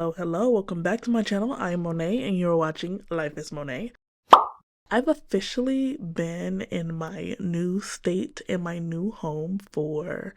Hello, welcome back to my channel. I am Monet and you're watching Life is Monet. I've officially been in my new state, in my new home for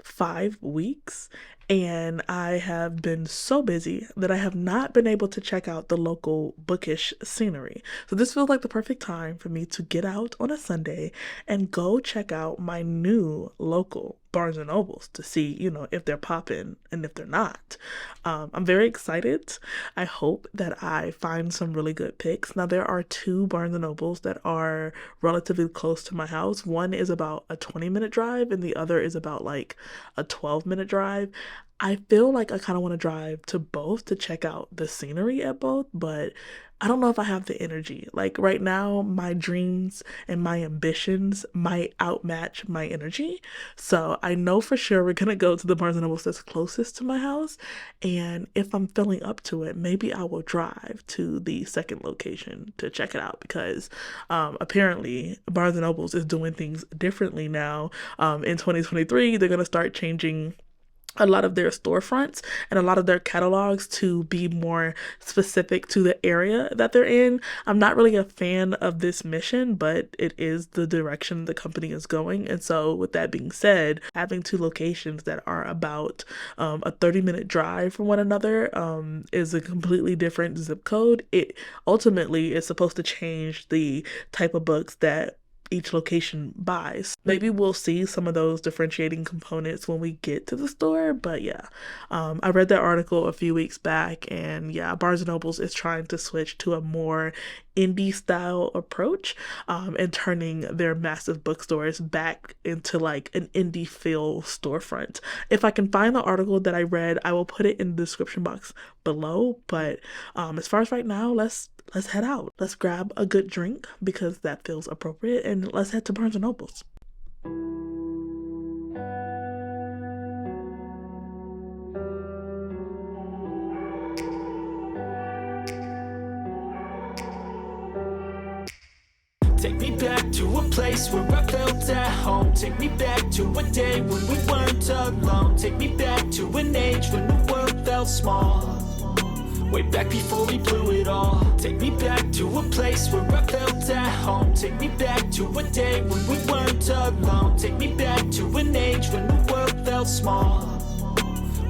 5 weeks, and I have been so busy that I have not been able to check out the local bookish scenery. So this feels like the perfect time for me to get out on a Sunday and go check out my new local Barnes and Nobles to see, if they're popping and if they're not. I'm very excited. I hope that I find some really good picks. Now, there are two Barnes and Nobles that are relatively close to my house. One is about a 20-minute drive, and the other is about like a 12-minute drive. I feel like I kind of want to drive to both to check out the scenery at both, but I don't know if I have the energy. Like right now, my dreams and my ambitions might outmatch my energy. So I know for sure we're gonna go to the Barnes and Noble that's closest to my house. And if I'm feeling up to it, maybe I will drive to the second location to check it out because apparently Barnes and Nobles is doing things differently now. In 2023, they're gonna start changing a lot of their storefronts and a lot of their catalogs to be more specific to the area that they're in. I'm not really a fan of this mission, but it is the direction the company is going. And so with that being said, having two locations that are about a 30-minute drive from one another is a completely different zip code. It ultimately is supposed to change the type of books that each location buys. Maybe we'll see some of those differentiating components when we get to the store, but yeah. I read that article a few weeks back, and yeah, Barnes & Nobles is trying to switch to a more indie style approach and turning their massive bookstores back into like an indie feel storefront. If I can find the article that I read, I will put it in the description box below, but as far as right now, let's head out. Let's grab a good drink because that feels appropriate, and let's head to Barnes and Nobles. Take me back to a place where I felt at home. Take me back to a day when we weren't alone. Take me back to an age when the world felt small. Way back before we blew it all. Take me back to a place where I felt at home. Take me back to a day when we weren't alone. Take me back to an age when the world felt small.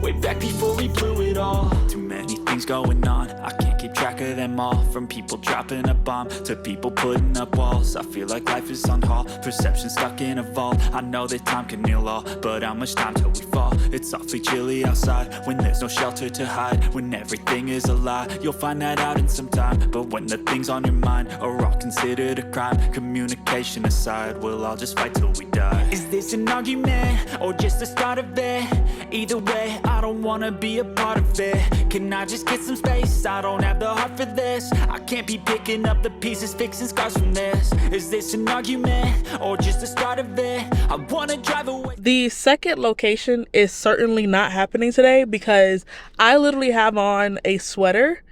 Way back before we blew it all. Too many things going on, I can't keep track of them all. From people dropping a bomb to people putting up walls. I feel like life is on hold, perception stuck in a vault. I know that time can heal all, but how much time till we fall? It's awfully chilly outside when there's no shelter to hide. When everything is a lie, you'll find that out in some time. But when the things on your mind are all considered a crime, communication aside, we'll all just fight till we die. Is this an argument or just the start of it? Either way, I don't wanna be a part of it. Can I just get some space? I don't have the heart for this. I can't be picking up the pieces, fixing scars from this. Is this an argument or just the start of it? I wanna drive away. The second location is certainly not happening today because I literally have on a sweater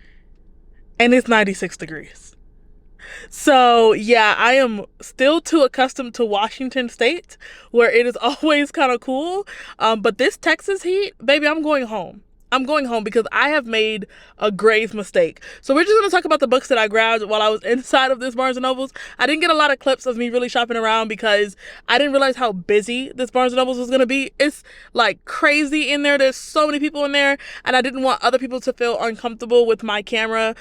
and it's 96 degrees. So yeah, I am still too accustomed to Washington State where it is always kind of cool. But this Texas heat, baby, I'm going home. I'm going home because I have made a grave mistake. So we're just going to talk about the books that I grabbed while I was inside of this Barnes & Nobles. I didn't get a lot of clips of me really shopping around because I didn't realize how busy this Barnes & Nobles was going to be. It's like crazy in there. There's so many people in there, and I didn't want other people to feel uncomfortable with my camera.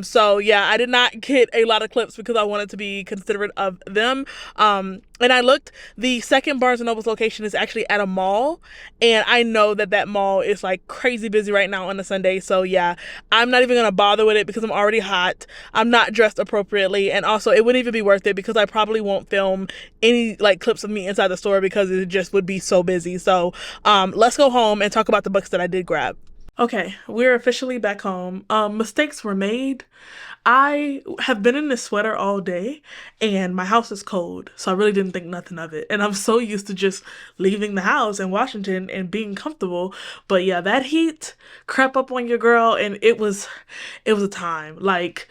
So yeah, I did not get a lot of clips because I wanted to be considerate of them. And I looked, the second Barnes & Noble's location is actually at a mall, and I know that that mall is like crazy busy right now on a Sunday. So yeah, I'm not even gonna bother with it because I'm already hot. I'm not dressed appropriately, and also it wouldn't even be worth it because I probably won't film any like clips of me inside the store because it just would be so busy. So let's go home and talk about the books that I did grab. Okay, we're officially back home. Mistakes were made. I have been in this sweater all day and my house is cold, so I really didn't think nothing of it. And I'm so used to just leaving the house in Washington and being comfortable. But yeah, that heat crept up on your girl and it was a time. Like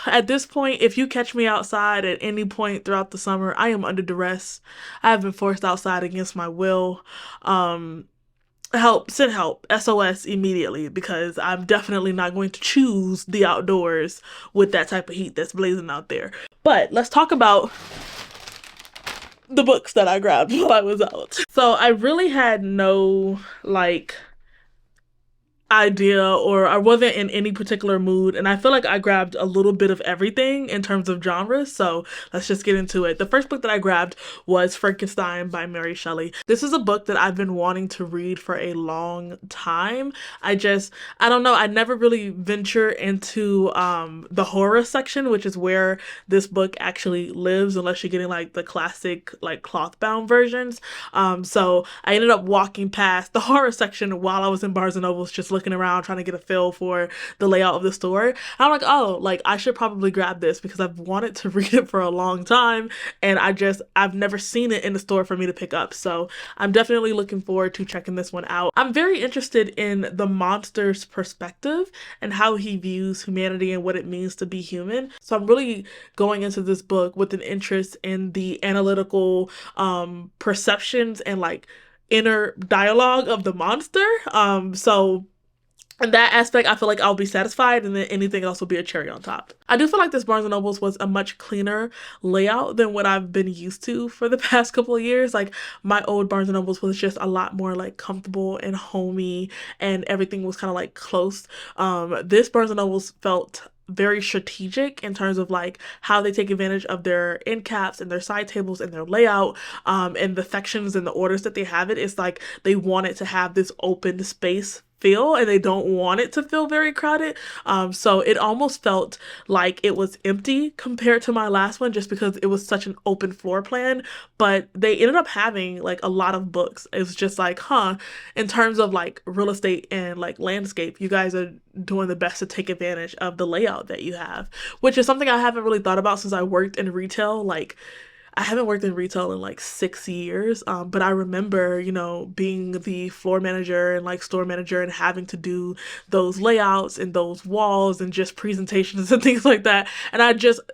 at this point, if you catch me outside at any point throughout the summer, I am under duress. I have been forced outside against my will. help, send help, SOS immediately, because I'm definitely not going to choose the outdoors with that type of heat that's blazing out there. But let's talk about the books that I grabbed while I was out. So I really had no like idea, or I wasn't in any particular mood, and I feel like I grabbed a little bit of everything in terms of genres. So let's just get into it. The first book that I grabbed was Frankenstein by Mary Shelley. This is a book that I've been wanting to read for a long time. I don't know, I never really venture into the horror section, which is where this book actually lives, unless you're getting like the classic like cloth bound versions. So I ended up walking past the horror section while I was in Barnes and Nobles, just looking around trying to get a feel for the layout of the store. And I'm like, oh, like I should probably grab this because I've wanted to read it for a long time, and I've never seen it in the store for me to pick up. So I'm definitely looking forward to checking this one out. I'm very interested in the monster's perspective and how he views humanity and what it means to be human. So I'm really going into this book with an interest in the analytical perceptions and like inner dialogue of the monster. So in that aspect, I feel like I'll be satisfied, and then anything else will be a cherry on top. I do feel like this Barnes & Nobles was a much cleaner layout than what I've been used to for the past couple of years. Like, my old Barnes & Nobles was just a lot more, like, comfortable and homey, and everything was kind of, like, close. This Barnes & Nobles felt very strategic in terms of like how they take advantage of their end caps and their side tables and their layout, and the sections and the orders that they have. It's like they want it to have this open space feel, and they don't want it to feel very crowded. So it almost felt like it was empty compared to my last one, just because it was such an open floor plan. But they ended up having like a lot of books. It was just like, in terms of like real estate and like landscape, you guys are doing the best to take advantage of the layout that you have, which is something I haven't really thought about since I worked in retail. Like, I haven't worked in retail in like 6 years, but I remember, being the floor manager and like store manager and having to do those layouts and those walls and just presentations and things like that. And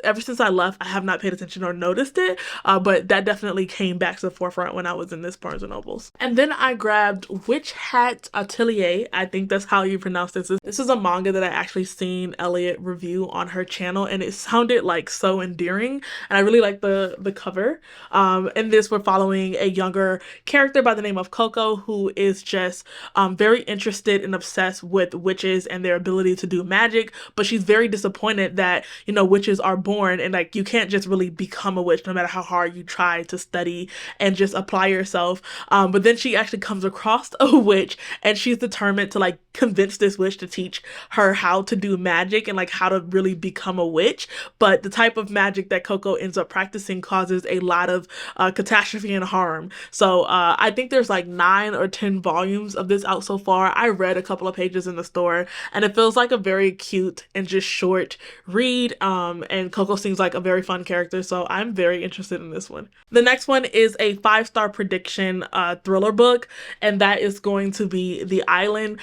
ever since I left, I have not paid attention or noticed it, but that definitely came back to the forefront when I was in this Barnes & Nobles. And then I grabbed Witch Hat Atelier. I think that's how you pronounce this. This is a manga that I actually seen Elliot review on her channel, and it sounded like so endearing, and I really like the cover. In this, we're following a younger character by the name of Coco, who is just very interested and obsessed with witches and their ability to do magic, but she's very disappointed that, witches are born, and like you can't just really become a witch no matter how hard you try to study and just apply yourself. But then she actually comes across a witch, and she's determined to like convince this witch to teach her how to do magic and like how to really become a witch. But the type of magic that Coco ends up practicing causes a lot of catastrophe and harm. So I think there's like 9 or 10 volumes of this out so far. I read a couple of pages in the store, and it feels like a very cute and just short read. And Coco seems like a very fun character, so I'm very interested in this one. The next one is a 5-star prediction thriller book, and that is going to be The Island.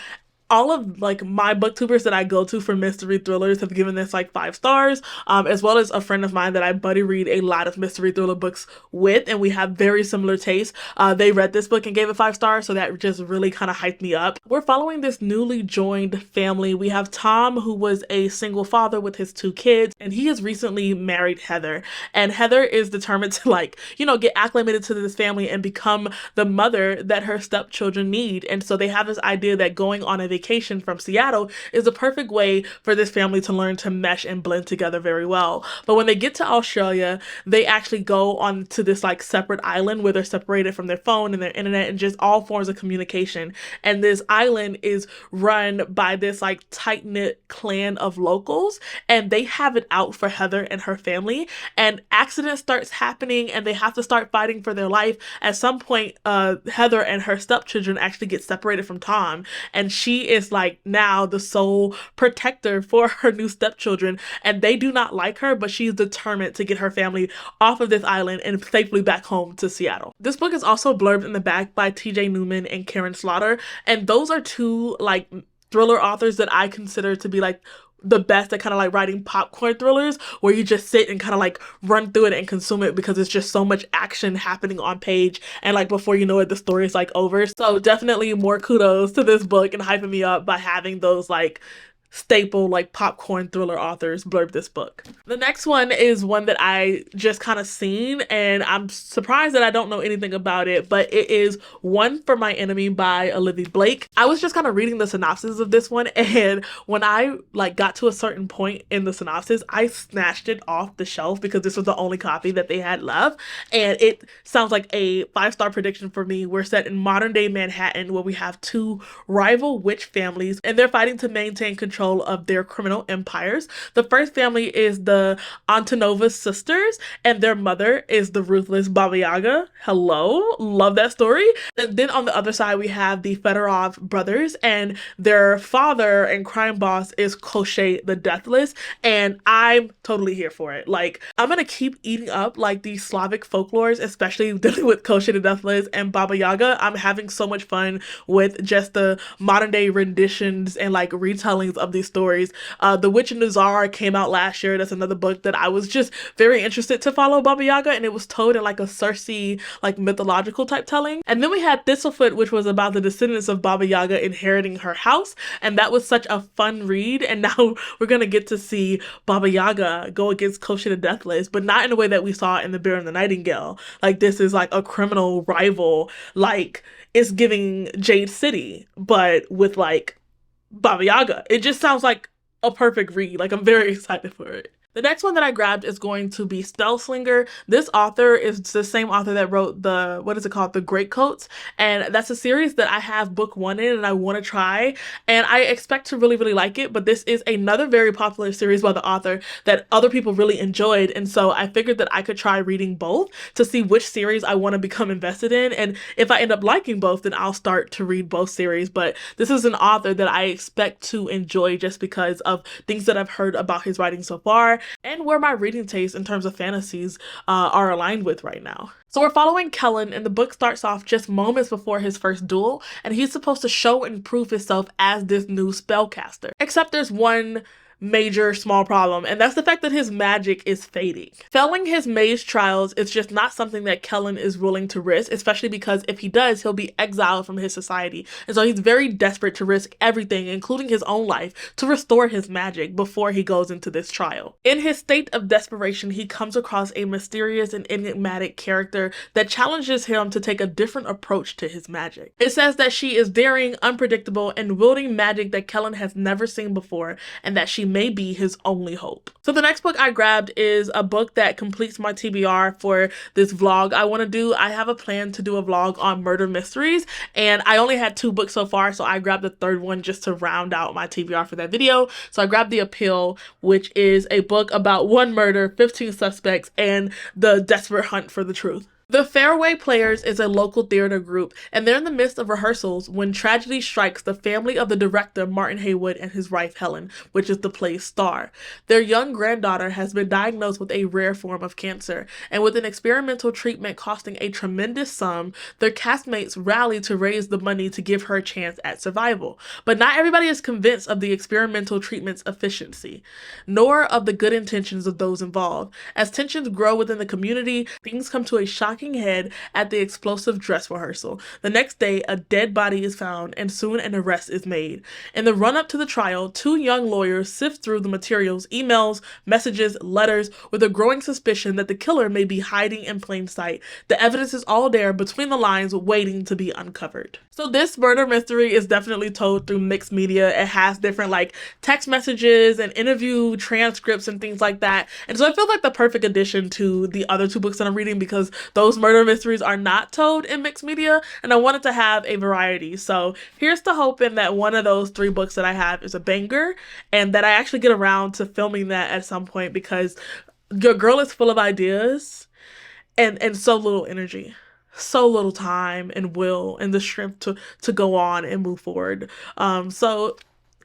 All of like my booktubers that I go to for mystery thrillers have given this like 5 stars, as well as a friend of mine that I buddy read a lot of mystery thriller books with, and we have very similar tastes. They read this book and gave it 5 stars, so that just really kind of hyped me up. We're following this newly joined family. We have Tom, who was a single father with his 2 kids, and he has recently married Heather. And Heather is determined to like, get acclimated to this family and become the mother that her stepchildren need. And so they have this idea that going on a vacation from Seattle is the perfect way for this family to learn to mesh and blend together very well. But when they get to Australia, they actually go on to this like separate island where they're separated from their phone and their internet and just all forms of communication. And this island is run by this like tight-knit clan of locals, and they have it out for Heather and her family, and accidents starts happening and they have to start fighting for their life. At some point, Heather and her stepchildren actually get separated from Tom, and she is like now the sole protector for her new stepchildren, and they do not like her, but she's determined to get her family off of this island and safely back home to Seattle. This book is also blurbed in the back by TJ Newman and Karen Slaughter, and those are 2 like thriller authors that I consider to be like the best at kind of like writing popcorn thrillers where you just sit and kind of like run through it and consume it because it's just so much action happening on page, and like before you know it the story is like over. So definitely more kudos to this book and hyping me up by having those like staple like popcorn thriller authors blurb this book. The next one is one that I just kind of seen, and I'm surprised that I don't know anything about it, but it is One for My Enemy by Olivia Blake. I was just kind of reading the synopsis of this one, and when I like got to a certain point in the synopsis, I snatched it off the shelf because this was the only copy that they had left, and it sounds like a 5-star prediction for me. We're set in modern day Manhattan where we have two rival witch families, and they're fighting to maintain control of their criminal empires. The first family is the Antonova sisters, and their mother is the ruthless Baba Yaga. Hello, love that story. And then on the other side, we have the Fedorov brothers, and their father and crime boss is Koschei the Deathless, and I'm totally here for it. Like, I'm gonna keep eating up like these Slavic folklores, especially dealing with Koschei the Deathless and Baba Yaga. I'm having so much fun with just the modern day renditions and like retellings of these stories. The Witch and the Czar came out last year. That's another book that I was just very interested to follow Baba Yaga, and it was told in like a Circe like mythological type telling. And then we had Thistlefoot, which was about the descendants of Baba Yaga inheriting her house, and that was such a fun read. And now we're gonna get to see Baba Yaga go against Koschei the Deathless, but not in the way that we saw in The Bear and the Nightingale. Like, this is like a criminal rival, like it's giving Jade City, but with like Baba Yaga. It just sounds like a perfect read. Like, I'm very excited for it. The next one that I grabbed is going to be Spellslinger. This author is the same author that wrote the, what is it called? The Greatcoats. And that's a series that I have book 1 in and I want to try. And I expect to really, really like it. But this is another very popular series by the author that other people really enjoyed. And so I figured that I could try reading both to see which series I want to become invested in. And if I end up liking both, then I'll start to read both series. But this is an author that I expect to enjoy just because of things that I've heard about his writing so far, and where my reading tastes in terms of fantasies are aligned with right now. So we're following Kellen, and the book starts off just moments before his first duel, and he's supposed to show and prove himself as this new spellcaster. Except there's one major small problem, and that's the fact that his magic is fading. Failing his mage trials is just not something that Kellen is willing to risk, especially because if he does, he'll be exiled from his society. And so he's very desperate to risk everything, including his own life, to restore his magic before he goes into this trial. In his state of desperation, he comes across a mysterious and enigmatic character that challenges him to take a different approach to his magic. It says that she is daring, unpredictable, and wielding magic that Kellen has never seen before, and that she may be his only hope. So the next book I grabbed is a book that completes my TBR for this vlog I want to do. I have a plan to do a vlog on murder mysteries, and I only had 2 books so far, so I grabbed the third one just to round out my TBR for that video. So I grabbed The Appeal, which is a book about one murder, 15 suspects, and the desperate hunt for the truth. The Fairway Players is a local theater group, and they're in the midst of rehearsals when tragedy strikes the family of the director Martin Haywood and his wife Helen, which is the play's star. Their young granddaughter has been diagnosed with a rare form of cancer, and with an experimental treatment costing a tremendous sum, their castmates rally to raise the money to give her a chance at survival. But not everybody is convinced of the experimental treatment's efficiency, nor of the good intentions of those involved. As tensions grow within the community, things come to a shocking head at the explosive dress rehearsal. The next day, a dead body is found, and soon an arrest is made. In the run-up to the trial, 2 young lawyers sift through the materials, emails, messages, letters, with a growing suspicion that the killer may be hiding in plain sight. The evidence is all there, between the lines, waiting to be uncovered. So this murder mystery is definitely told through mixed media. It has different like text messages and interview transcripts and things like that. And so I feel like the perfect addition to the other 2 books that I'm reading, because those murder mysteries are not told in mixed media, and I wanted to have a variety. So here's to hoping that one of those 3 books that I have is a banger, and that I actually get around to filming that at some point, because your girl is full of ideas and so little energy. So little time and will and the strength to go on and move forward. So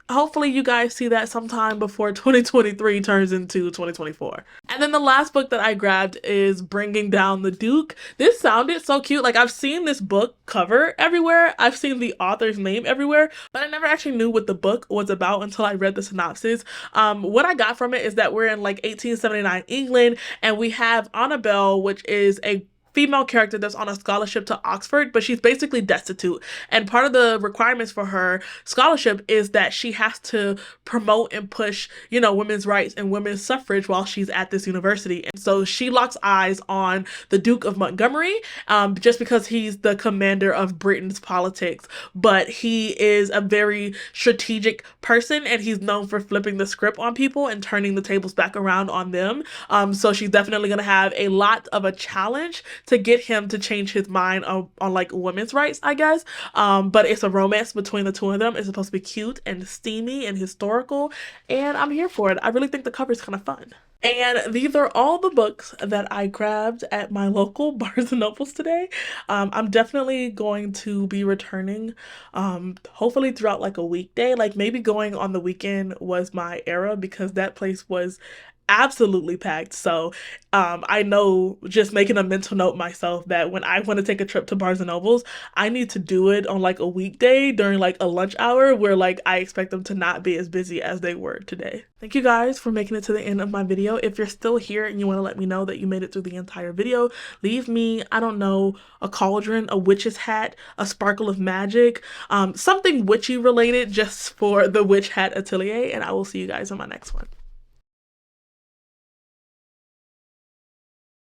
hopefully you guys see that sometime before 2023 turns into 2024. And And then the last book that I grabbed is Bringing Down the Duke. This sounded so cute. Like, I've seen this book cover everywhere. I've seen the author's name everywhere, but I never actually knew what the book was about until I read the synopsis. What I got from it is that we're in like 1879 England, and we have Annabelle, which is a female character that's on a scholarship to Oxford, but she's basically destitute. And part of the requirements for her scholarship is that she has to promote and push, you know, women's rights and women's suffrage while she's at this university. And so she locks eyes on the Duke of Montgomery, just because he's the commander of Britain's politics. But he is a very strategic person, and he's known for flipping the script on people and turning the tables back around on them. So she's definitely going to have a lot of a challenge to get him to change his mind on like women's rights, I guess. But it's a romance between the two of them. It's supposed to be cute and steamy and historical, and I'm here for it. I really think the cover's kind of fun. And these are all the books that I grabbed at my local Barnes & Nobles today. I'm definitely going to be returning, hopefully throughout like a weekday. Like, maybe going on the weekend was my era because that place was absolutely packed. So I know, just making a mental note myself, that when I want to take a trip to Barnes & Nobles, I need to do it on like a weekday during like a lunch hour where like I expect them to not be as busy as they were today. Thank you guys for making it to the end of my video. If you're still here and you want to let me know that you made it through the entire video, leave me, I don't know, a cauldron, a witch's hat, a sparkle of magic, something witchy related just for the Witch Hat Atelier, and I will see you guys in my next one.